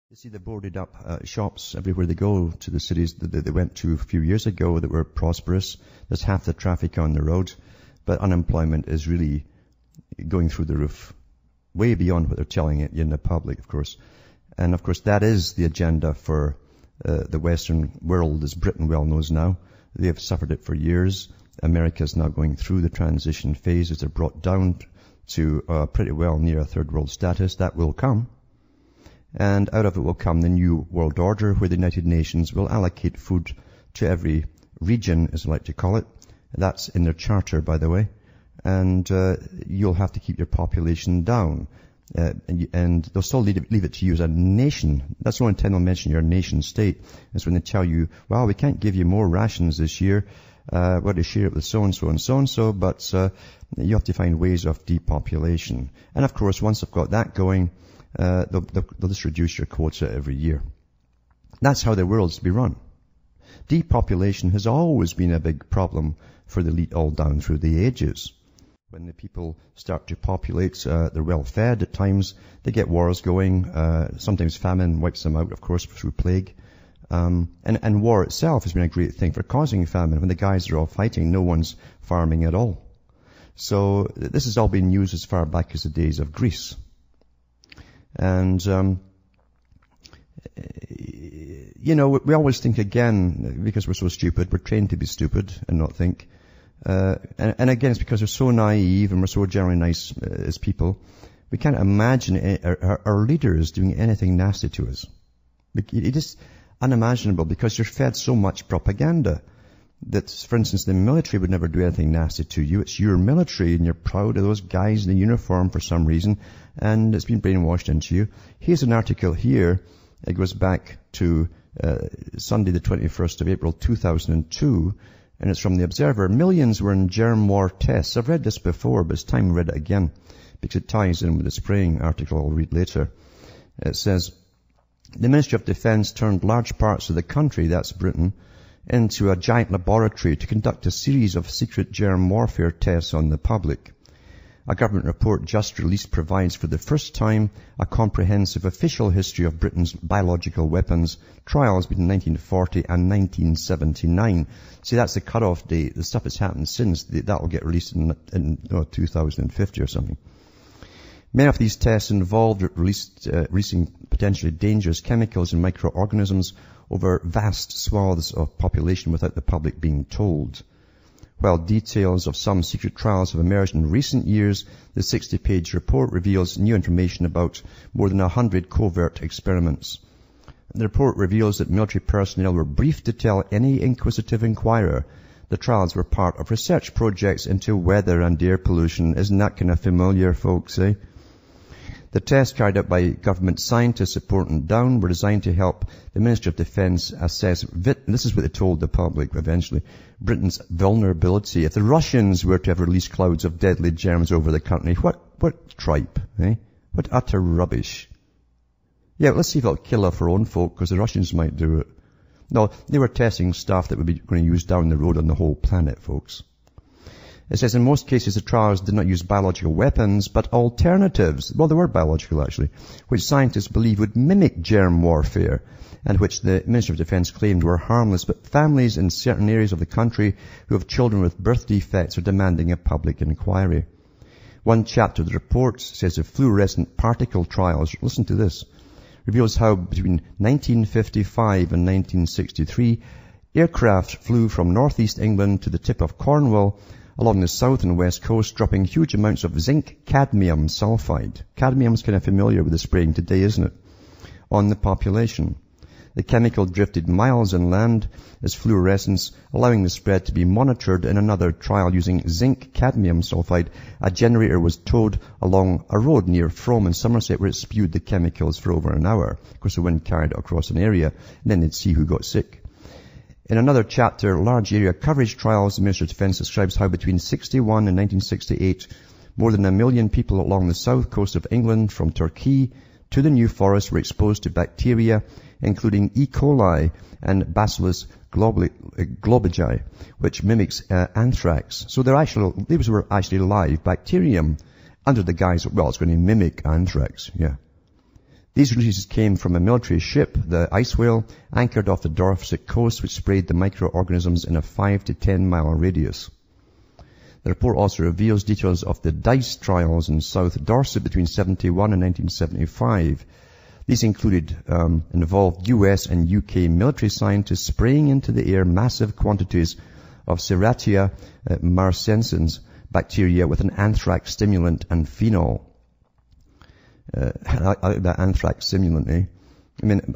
You see the boarded up shops everywhere they go to the cities that they went to a few years ago that were prosperous. There's half the traffic on the road, but unemployment is really going through the roof, way beyond what they're telling it in the public, of course. And of course that is the agenda for the Western world, as Britain well knows now. They have suffered it for years. America is now going through the transition phase as they're brought down to pretty well near a third world status. That will come. And out of it will come the new world order, where the United Nations will allocate food to every region, as I like to call it. That's in their charter, by the way. And you'll have to keep your population down. And they'll still leave it to you as a nation. That's the only time they'll mention your nation state. Is when they tell you, well, we can't give you more rations this year. We're to share it with so-and-so and so-and-so, but you have to find ways of depopulation. And of course, once they've got that going, they'll just reduce your quota every year. That's how the world's to be run. Depopulation has always been a big problem for the elite all down through the ages. When the people start to populate, they're well fed at times. They get wars going. Sometimes famine wipes them out, of course, through plague. And war itself has been a great thing for causing famine. When the guys are all fighting, no one's farming at all. So this has all been used as far back as the days of Greece. And, we always think again, because we're so stupid, we're trained to be stupid and not think. And again, it's because we're so naive and we're so generally nice as people. We can't imagine our leaders doing anything nasty to us. It is unimaginable because you're fed so much propaganda that, for instance, the military would never do anything nasty to you. It's your military and you're proud of those guys in the uniform for some reason, and it's been brainwashed into you. Here's an article here. It goes back to Sunday the 21st of April 2002, and it's from The Observer. Millions were in germ war tests. I've read this before, but it's time to read it again because it ties in with the spraying article I'll read later. It says, the Ministry of Defence turned large parts of the country, that's Britain, into a giant laboratory to conduct a series of secret germ warfare tests on the public. A government report just released provides for the first time a comprehensive official history of Britain's biological weapons trials between 1940 and 1979. See, that's the cut-off date. The stuff that's happened since, that will get released in 2050 or something. Many of these tests involved releasing potentially dangerous chemicals and microorganisms over vast swaths of population without the public being told. While details of some secret trials have emerged in recent years, the 60-page report reveals new information about more than 100 covert experiments. The report reveals that military personnel were briefed to tell any inquisitive inquirer the trials were part of research projects into weather and air pollution. Isn't that kind of familiar, folks, eh? The tests carried out by government scientists at Porton Down were designed to help the Ministry of Defence assess, this is what they told the public eventually, Britain's vulnerability. If the Russians were to have released clouds of deadly germs over the country, what tripe, eh? What utter rubbish. Yeah, let's see if it'll kill off our own folk, because the Russians might do it. No, they were testing stuff that would be going to use down the road on the whole planet, folks. It says in most cases the trials did not use biological weapons, but alternatives, well, they were biological actually, which scientists believe would mimic germ warfare, and which the Ministry of Defence claimed were harmless. But families in certain areas of the country who have children with birth defects are demanding a public inquiry. One chapter of the report says the fluorescent particle trials, listen to this, reveals how between 1955 and 1963, aircraft flew from northeast England to the tip of Cornwall along the south and west coast, dropping huge amounts of zinc, cadmium, sulphide. Cadmium's kind of familiar with the spraying today, isn't it? On the population. The chemical drifted miles inland as fluorescence, allowing the spread to be monitored. In another trial using zinc, cadmium sulphide, a generator was towed along a road near Frome in Somerset where it spewed the chemicals for over an hour. Of course, the wind carried it across an area, and then they'd see who got sick. In another chapter, large area coverage trials, the Ministry of Defence describes how between 61 and 1968, more than 1 million people along the south coast of England from Torquay to the New Forest were exposed to bacteria, including E. coli and bacillus globigi, which mimics anthrax. So these were actually live bacterium under the guise of, well, it's going to mimic anthrax, yeah. These releases came from a military ship, the Ice Whale, anchored off the Dorset coast, which sprayed the microorganisms in a 5 to 10 mile radius. The report also reveals details of the DICE trials in South Dorset between 1971 and 1975. These involved US and UK military scientists spraying into the air massive quantities of Serratia marcescens bacteria with an anthrax stimulant and phenol. I like that anthrax stimulant, eh? I mean,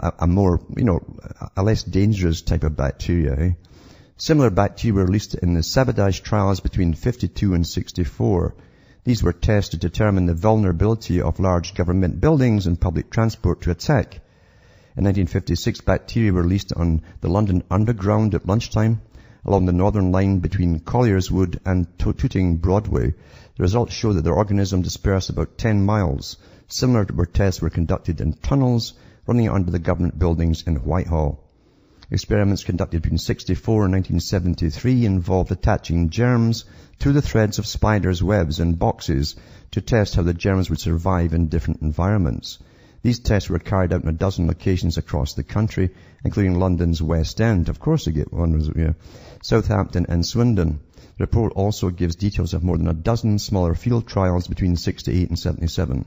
a less dangerous type of bacteria, eh? Similar bacteria were released in the sabotage trials between 52 and 64. These were tests to determine the vulnerability of large government buildings and public transport to attack. In 1956, bacteria were released on the London Underground at lunchtime, along the northern line between Collier's Wood and Tooting Broadway. The results show that the organism dispersed about 10 miles. Similar tests were conducted in tunnels running under the government buildings in Whitehall. Experiments conducted between 1964 and 1973 involved attaching germs to the threads of spiders' webs in boxes to test how the germs would survive in different environments. These tests were carried out in a dozen locations across the country, including London's West End. Of course they get one, Southampton and Swindon. The report also gives details of more than a dozen smaller field trials between 1968 and 1977.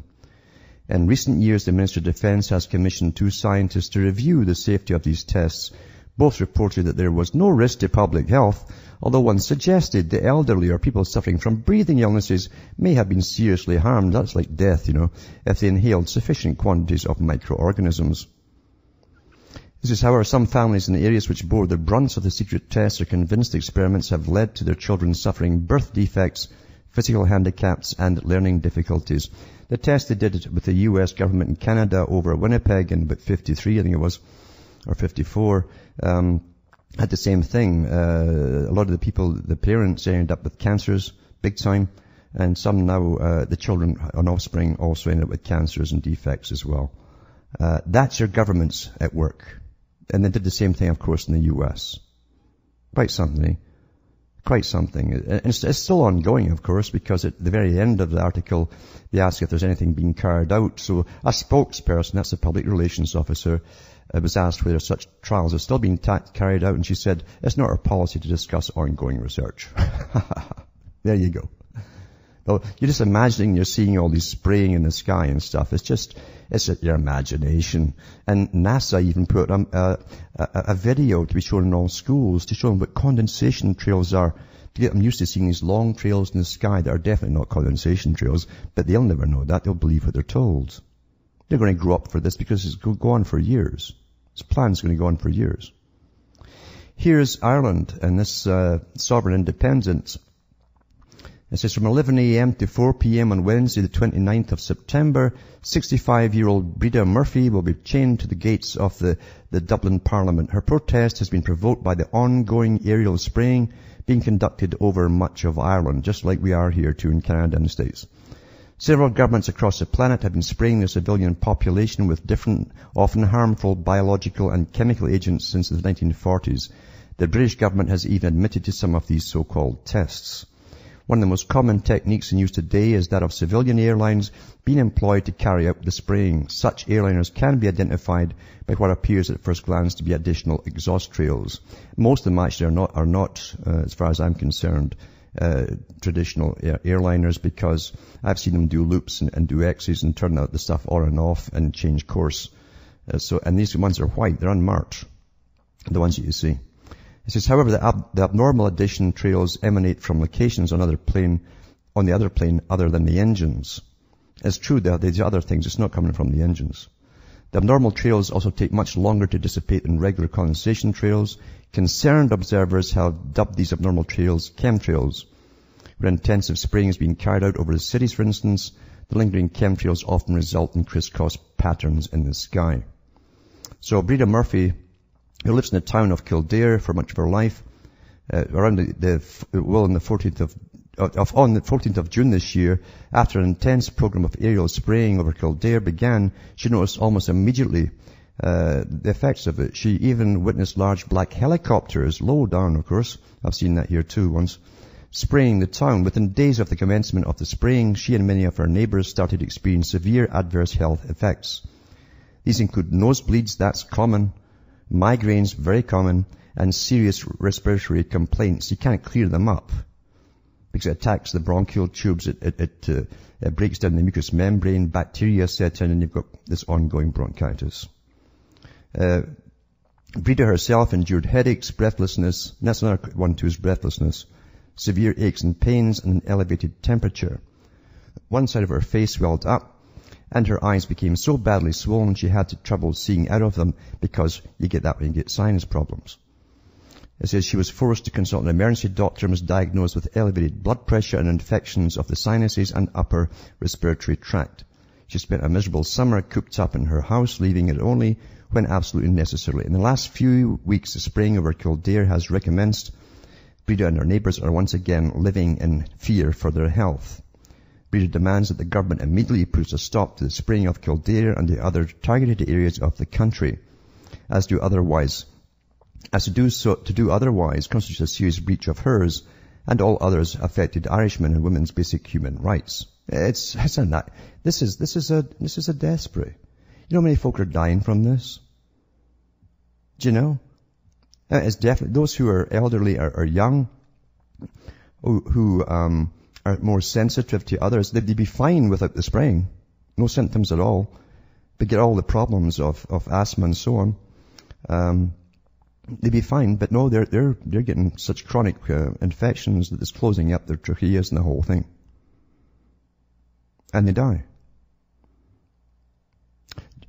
In recent years, the Ministry of Defence has commissioned 2 scientists to review the safety of these tests. Both reported that there was no risk to public health, although one suggested the elderly or people suffering from breathing illnesses may have been seriously harmed. That's like death, if they inhaled sufficient quantities of microorganisms. This is, however, some families in the areas which bore the brunt of the secret tests are convinced the experiments have led to their children suffering birth defects, physical handicaps, and learning difficulties. The test they did with the US government in Canada over Winnipeg in about 53, I think it was, or 54, had the same thing. A lot of the people, the parents, ended up with cancers, big time, and some now, the children and offspring also ended up with cancers and defects as well. That's your governments at work. And they did the same thing, of course, in the US. Quite something, eh? Quite something. And it's still ongoing, of course, because at the very end of the article, they ask if there's anything being carried out. So a spokesperson, that's a public relations officer, was asked whether such trials are still being carried out, and she said, it's not our policy to discuss ongoing research. There you go. Well, you're just imagining you're seeing all these spraying in the sky and stuff. It's your imagination. And NASA even put a video to be shown in all schools to show them what condensation trails are, to get them used to seeing these long trails in the sky that are definitely not condensation trails, but they'll never know that. They'll believe what they're told. They're going to grow up for this because it's going to go on for years. This plan's going to go on for years. Here's Ireland and this sovereign independence. It says from 11 a.m. to 4 p.m. on Wednesday, the 29th of September, 65-year-old Brida Murphy will be chained to the gates of the Dublin Parliament. Her protest has been provoked by the ongoing aerial spraying being conducted over much of Ireland, just like we are here too in Canada and the States. Several governments across the planet have been spraying the civilian population with different, often harmful biological and chemical agents since the 1940s. The British government has even admitted to some of these so-called tests. One of the most common techniques in use today is that of civilian airlines being employed to carry out the spraying. Such airliners can be identified by what appears at first glance to be additional exhaust trails. Most of them actually are not, as far as I'm concerned, traditional airliners, because I've seen them do loops and do X's and turn out the stuff on and off and change course. And these ones are white, they're unmarked, the ones that you see. It says, however, the abnormal addition trails emanate from locations on the other plane other than the engines. It's true that there's other things, it's not coming from the engines. The abnormal trails also take much longer to dissipate than regular condensation trails. Concerned observers have dubbed these abnormal trails chemtrails. Where intensive spraying is being carried out over the cities, for instance, the lingering chemtrails often result in crisscross patterns in the sky. So Brida Murphy, who lives in the town of Kildare for much of her life, on the 14th of June this year, after an intense program of aerial spraying over Kildare began, she noticed almost immediately the effects of it. She even witnessed large black helicopters, low down of course, I've seen that here too once, spraying the town. Within days of the commencement of the spraying, she and many of her neighbours started to experience severe adverse health effects. These include nosebleeds, that's common, migraines, very common, and serious respiratory complaints. You can't clear them up because it attacks the bronchial tubes. It breaks down the mucous membrane, bacteria set in, and you've got this ongoing bronchitis. Brida herself endured headaches, breathlessness. That's another one too, is breathlessness. Severe aches and pains and an elevated temperature. One side of her face swelled up, and her eyes became so badly swollen she had trouble seeing out of them, because you get that when you get sinus problems. It says she was forced to consult an emergency doctor and was diagnosed with elevated blood pressure and infections of the sinuses and upper respiratory tract. She spent a miserable summer cooped up in her house, leaving it only when absolutely necessary. In the last few weeks, the spraying over Kildare has recommenced. Brida and her neighbours are once again living in fear for their health. Brida demands that the government immediately puts a stop to the spraying of Kildare and the other targeted areas of the country. To do otherwise constitutes a serious breach of hers and all others affected Irishmen and women's basic human rights. This is a death spray. You know how many folk are dying from this? Do you know? It's definitely those who are elderly or young, who are more sensitive to others. They'd be fine without the spraying, no symptoms at all, but get all the problems of asthma and so on. They'd be fine, but no, they're getting such chronic infections that it's closing up their tracheas and the whole thing, and they die.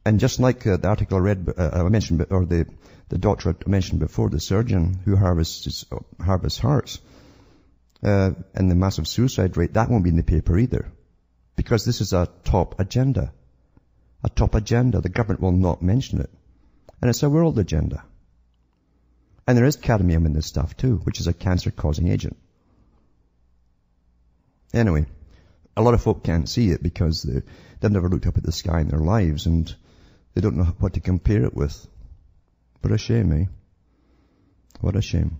And just like the article I read, I mentioned, or the doctor I mentioned before, the surgeon who harvests hearts, and the massive suicide rate, that won't be in the paper either. Because this is a top agenda. A top agenda. The government will not mention it. And it's a world agenda. And there is cadmium in this stuff too, which is a cancer-causing agent. Anyway, a lot of folk can't see it because they've never looked up at the sky in their lives, and they don't know what to compare it with. What a shame, eh? What a shame.